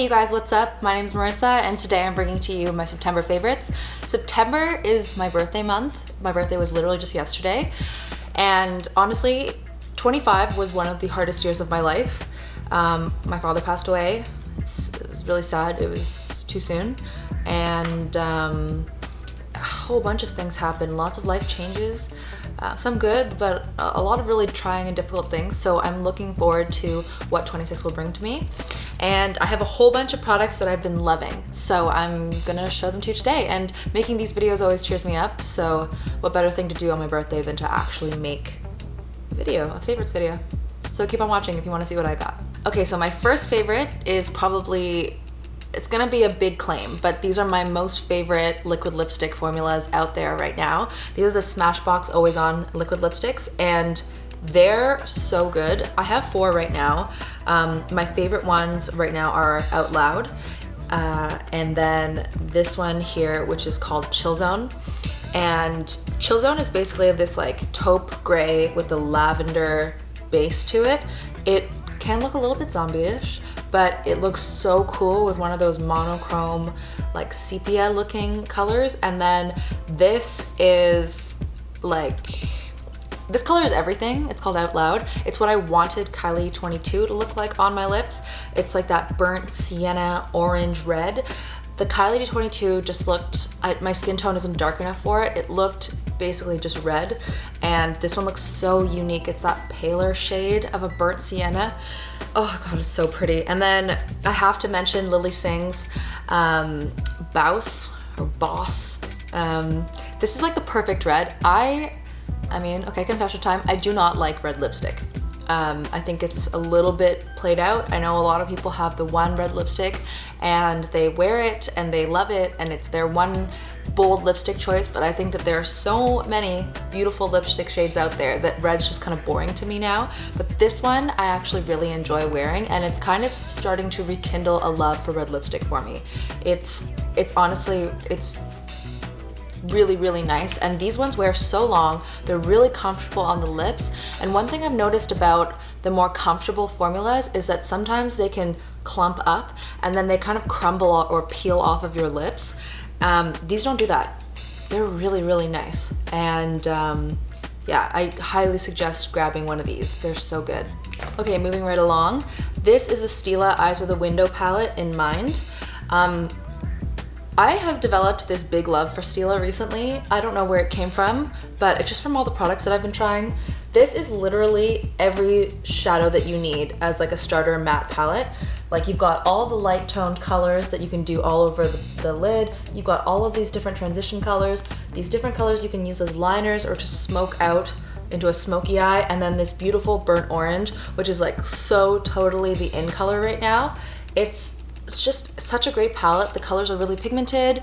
Hey you guys, what's up? My name's Marissa and today I'm bringing to you my September favorites. September is my birthday month. My birthday was literally just yesterday. And honestly, 25 was one of the hardest years of my life. My father passed away. It was really sad. It was too soon. And a whole bunch of things happened. Lots of life changes. Some good, but a lot of really trying and difficult things. So I'm looking forward to what 26 will bring to me. And I have a whole bunch of products that I've been loving. So I'm gonna show them to you today. And making these videos always cheers me up. So what better thing to do on my birthday than to actually make a favorites video. So keep on watching if you wanna see what I got. Okay, so my first favorite is probably, it's gonna be a big claim, but these are my most favorite liquid lipstick formulas out there right now. These are the Smashbox Always On liquid lipsticks, and they're so good. I have 4 right now. My favorite ones right now are Out Loud, and then this one here, which is called Chill Zone. And Chill Zone is basically this like taupe gray with the lavender base to it. It can look a little bit zombie-ish, but it looks so cool with one of those monochrome, like sepia looking colors. And then this is like, this color is everything. It's called Out Loud. It's what I wanted Kylie 22 to look like on my lips. It's like that burnt sienna orange red. The Kylie 22 just looked, my skin tone isn't dark enough for it. It looked basically just red. And this one looks so unique. It's that paler shade of a burnt sienna. Oh God, it's so pretty. And then I have to mention Lily Singh's Boss. This is like the perfect red. I mean, okay, confession time, I do not like red lipstick. I think it's a little bit played out. I know a lot of people have the one red lipstick and they wear it and they love it and it's their one bold lipstick choice, but I think that there are so many beautiful lipstick shades out there that red's just kind of boring to me now. But this one I actually really enjoy wearing, and it's kind of starting to rekindle a love for red lipstick for me. It's honestly, it's really, really nice. And these ones wear so long, they're really comfortable on the lips. And one thing I've noticed about the more comfortable formulas is that sometimes they can clump up and then they kind of crumble or peel off of your lips. These don't do that. They're really, really nice. And yeah, I highly suggest grabbing one of these. They're so good. Okay, moving right along. This is the Stila Eyes of the Window palette in Mind. I have developed this big love for Stila recently. I don't know where it came from, but it's just from all the products that I've been trying. This is literally every shadow that you need as like a starter matte palette. Like you've got all the light toned colors that you can do all over the lid. You've got all of these different transition colors. These different colors you can use as liners or to smoke out into a smoky eye. And then this beautiful burnt orange, which is like so totally the in color right now. It's just such a great palette. The colors are really pigmented.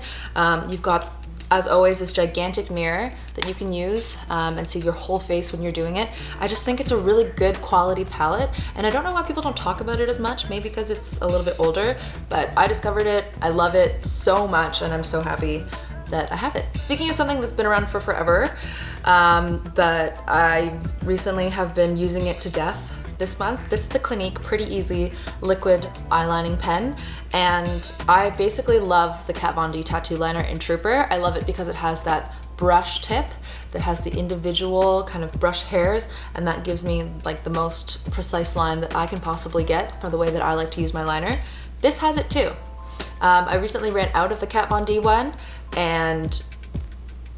You've got, as always, this gigantic mirror that you can use and see your whole face when you're doing it. I just think it's a really good quality palette, and I don't know why people don't talk about it as much, maybe because it's a little bit older, but I discovered it. I love it so much, and I'm so happy that I have it. Speaking of something that's been around for forever, but I recently have been using it to death this month. This is the Clinique Pretty Easy liquid eyelining pen, and I basically love the Kat Von D tattoo liner in Trooper. I love it because it has that brush tip that has the individual kind of brush hairs, and that gives me like the most precise line that I can possibly get for the way that I like to use my liner. This has it too. I recently ran out of the Kat Von D one, and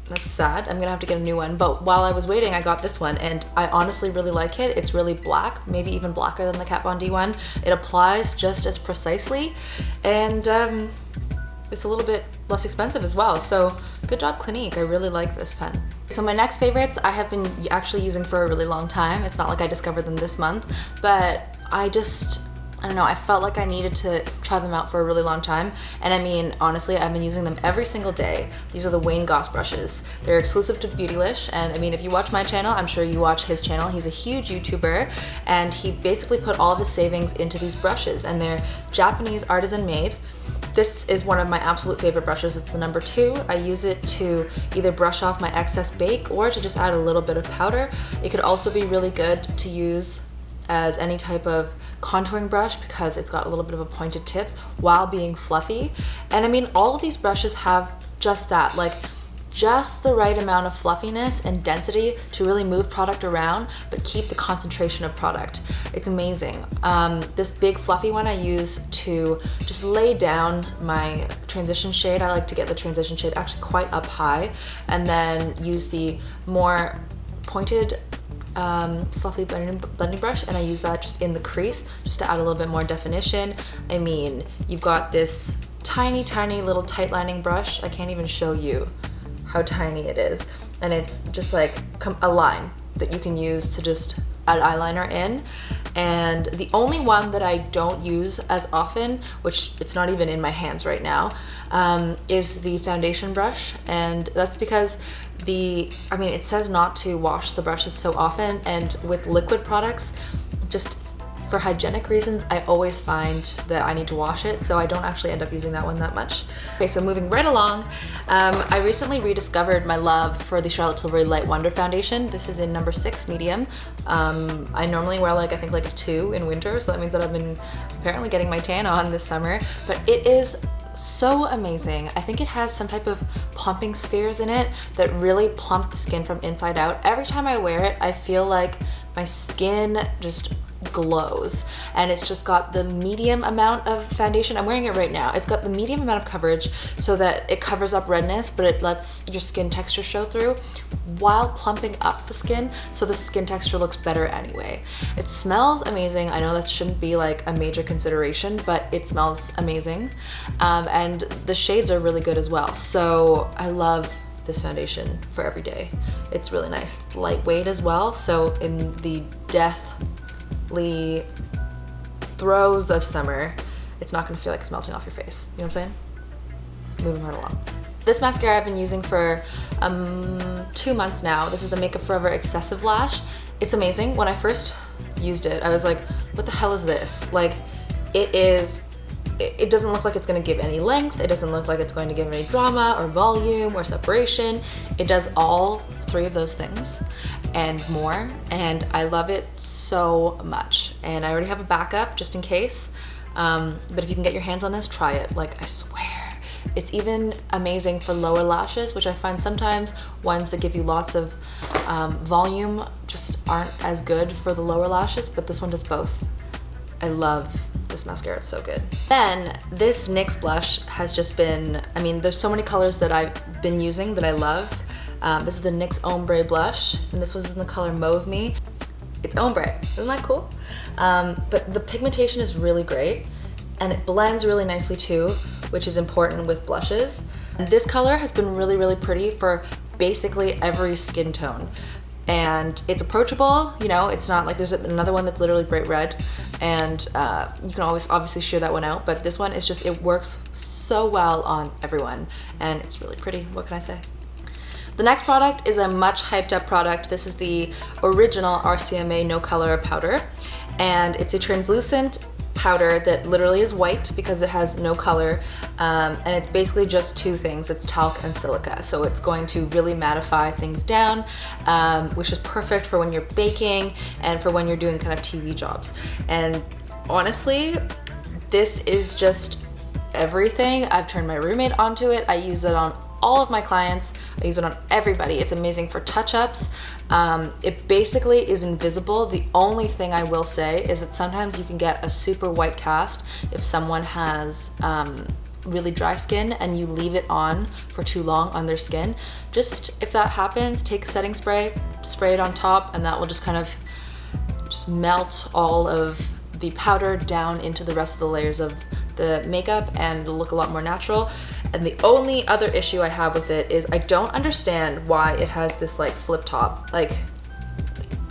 that's sad. I'm gonna have to get a new one. But while I was waiting, I got this one, and I honestly really like it. It's really black, maybe even blacker than the Kat Von D one. It applies just as precisely, and it's a little bit less expensive as well. So good job, Clinique. I really like this pen. So my next favorites I have been actually using for a really long time. It's not like I discovered them this month, but I don't know, I felt like I needed to try them out for a really long time. And I mean, honestly, I've been using them every single day. These are the Wayne Goss brushes. They're exclusive to Beautylish. And I mean, if you watch my channel, I'm sure you watch his channel. He's a huge YouTuber, and he basically put all of his savings into these brushes, and they're Japanese artisan made. This is one of my absolute favorite brushes. It's the number 2. I use it to either brush off my excess bake or to just add a little bit of powder. It could also be really good to use as any type of contouring brush because it's got a little bit of a pointed tip while being fluffy. And I mean, all of these brushes have just that, like just the right amount of fluffiness and density to really move product around, but keep the concentration of product. It's amazing. This big fluffy one I use to just lay down my transition shade. I like to get the transition shade actually quite up high and then use the more pointed fluffy blending brush, and I use that just in the crease just to add a little bit more definition. I mean, you've got this tiny little tight lining brush. I can't even show you how tiny it is, and it's just like a line that you can use to just add eyeliner in. And the only one that I don't use as often, which it's not even in my hands right now, is the foundation brush. And that's because I mean, it says not to wash the brushes so often, and with liquid products, just for hygienic reasons, I always find that I need to wash it, so I don't actually end up using that one that much. Okay, so moving right along, I recently rediscovered my love for the Charlotte Tilbury Light Wonder foundation. This is in number 6 medium. I normally wear I think like a 2 in winter, so that means that I've been apparently getting my tan on this summer, but it is so amazing. I think it has some type of plumping spheres in it that really plump the skin from inside out. Every time I wear it, I feel like my skin just glows, and it's just got the medium amount of foundation. I'm wearing it right now. It's got the medium amount of coverage so that it covers up redness, but it lets your skin texture show through while plumping up the skin, so the skin texture looks better anyway. It smells amazing. I know that shouldn't be like a major consideration, but it smells amazing, and the shades are really good as well. So I love this foundation for every day. It's really nice. It's lightweight as well, so in the deathly throes of summer, it's not going to feel like it's melting off your face. You know what I'm saying? Moving right along. This mascara I've been using for 2 months now. This is the Makeup Forever Excessive Lash. It's amazing. When I first used it, I was like, what the hell is this? Like, it doesn't look like it's going to give any length. It doesn't look like it's going to give any drama or volume or separation. It does all 3 of those things and more, and I love it so much. And I already have a backup just in case, but if you can get your hands on this, try it. Like, I swear. It's even amazing for lower lashes, which I find sometimes ones that give you lots of volume just aren't as good for the lower lashes, but this one does both. I love this mascara, it's so good. Then this NYX blush has just been, I mean, there's so many colors that I've been using that I love. This is the NYX Ombré blush, and this was in the color Mauve Me. It's ombre, isn't that cool? But the pigmentation is really great, and it blends really nicely too, which is important with blushes. And this color has been really pretty for basically every skin tone. And it's approachable, you know, it's not like there's another one that's literally bright red, and you can always obviously sheer that one out, but this one is just, it works so well on everyone, and it's really pretty. What can I say? The next product is a much hyped up product. This is the original RCMA No Color Powder, and it's a translucent powder that literally is white because it has no color, and it's basically just 2 things. It's talc and silica, so it's going to really mattify things down, which is perfect for when you're baking and for when you're doing kind of TV jobs. And honestly, this is just everything. I've turned my roommate onto it. I use it on all of my clients. I use it on everybody. It's amazing for touch-ups. It basically is invisible. The only thing I will say is that sometimes you can get a super white cast if someone has really dry skin and you leave it on for too long on their skin. Just if that happens, take a setting spray, spray it on top, and that will just kind of just melt all of the powder down into the rest of the layers of the makeup and it'll look a lot more natural. And the only other issue I have with it is I don't understand why it has this like flip top. Like,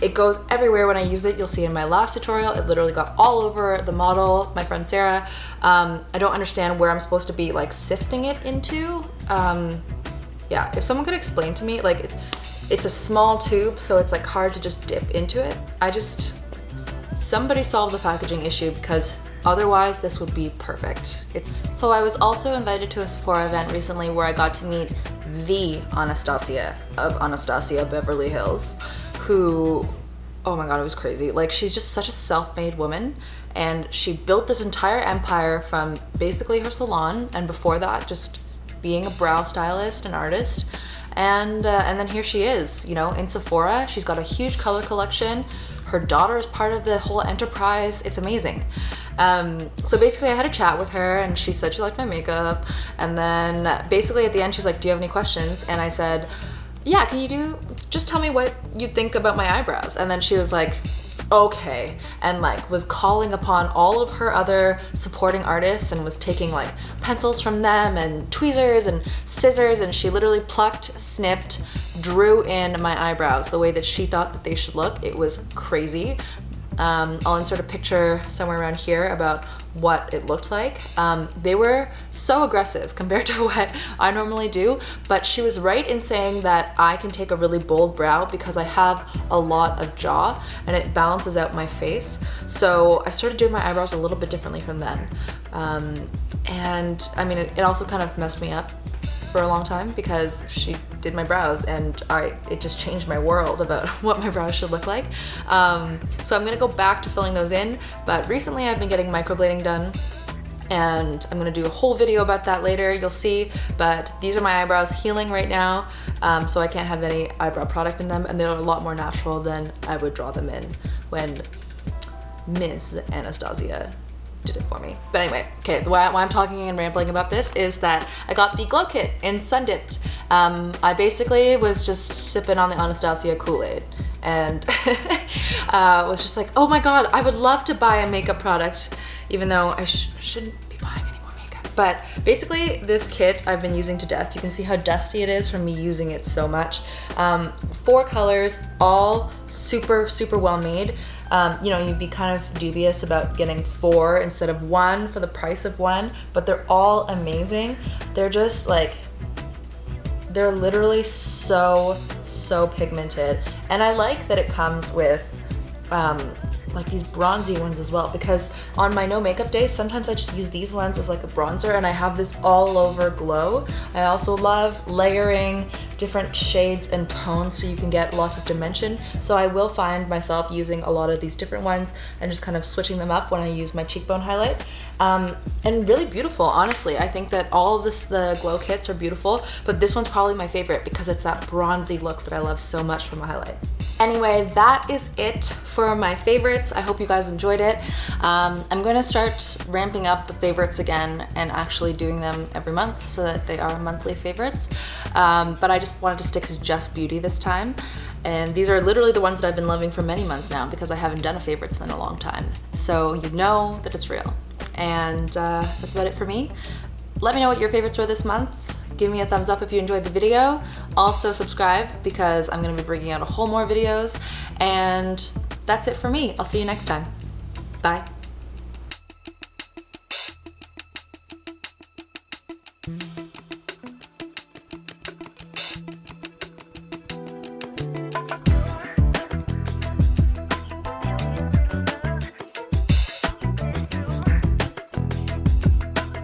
it goes everywhere when I use it. You'll see in my last tutorial, it literally got all over the model, my friend Sarah. I don't understand where I'm supposed to be like sifting it into. Yeah, if someone could explain to me, like, it's a small tube, so it's like hard to just dip into it. Somebody solve the packaging issue, because otherwise this would be perfect. So I was also invited to a Sephora event recently where I got to meet the Anastasia of Anastasia Beverly Hills, who oh my god, it was crazy. Like, she's just such a self-made woman, and she built this entire empire from basically her salon, and before that, just being a brow stylist and artist. And then here she is, you know, in Sephora. She's got a huge color collection. Her daughter is part of the whole enterprise. It's amazing. So basically I had a chat with her, and she said she liked my makeup. And then basically at the end, she's like, do you have any questions? And I said, yeah, just tell me what you think about my eyebrows. And then she was like, okay, and like was calling upon all of her other supporting artists and was taking like pencils from them and tweezers and scissors, and she literally plucked, snipped, drew in my eyebrows the way that she thought that they should look. It was crazy. I'll insert a picture somewhere around here about what it looked like. They were so aggressive compared to what I normally do, but she was right in saying that I can take a really bold brow because I have a lot of jaw and it balances out my face. So I started doing my eyebrows a little bit differently from then. And I mean, it also kind of messed me up for a long time because she did my brows, and it just changed my world about what my brows should look like. So I'm gonna go back to filling those in, but recently I've been getting microblading done, and I'm gonna do a whole video about that later, you'll see. But these are my eyebrows healing right now, so I can't have any eyebrow product in them, and they're a lot more natural than I would draw them in when Miss Anastasia did it for me. But anyway, okay, why I'm talking and rambling about this is that I got the glow kit in Sun Dipped. I basically was just sipping on the Anastasia Kool-Aid and was just like, oh my god, I would love to buy a makeup product, even though I shouldn't be buying any more makeup. But basically this kit I've been using to death. You can see how dusty it is from me using it so much. 4 colors, all super, super well made. You know, you'd be kind of dubious about getting 4 instead of 1 for the price of 1, but they're all amazing. They're just like, they're literally so pigmented. And I like that it comes with like these bronzy ones as well, because on my no makeup days, sometimes I just use these ones as like a bronzer and I have this all over glow. I also love layering different shades and tones so you can get lots of dimension. So I will find myself using a lot of these different ones and just kind of switching them up when I use my cheekbone highlight. And really beautiful, honestly. I think that all of the glow kits are beautiful, but this one's probably my favorite because it's that bronzy look that I love so much from a highlight. Anyway, that is it for my favorites. I hope you guys enjoyed it. I'm gonna start ramping up the favorites again and actually doing them every month so that they are monthly favorites. But I just wanted to stick to just beauty this time. And these are literally the ones that I've been loving for many months now because I haven't done a favorites in a long time. So you know that it's real. And that's about it for me. Let me know what your favorites were this month. Give me a thumbs up if you enjoyed the video. Also subscribe because I'm gonna be bringing out a whole more videos. And that's it for me. I'll see you next time. Bye.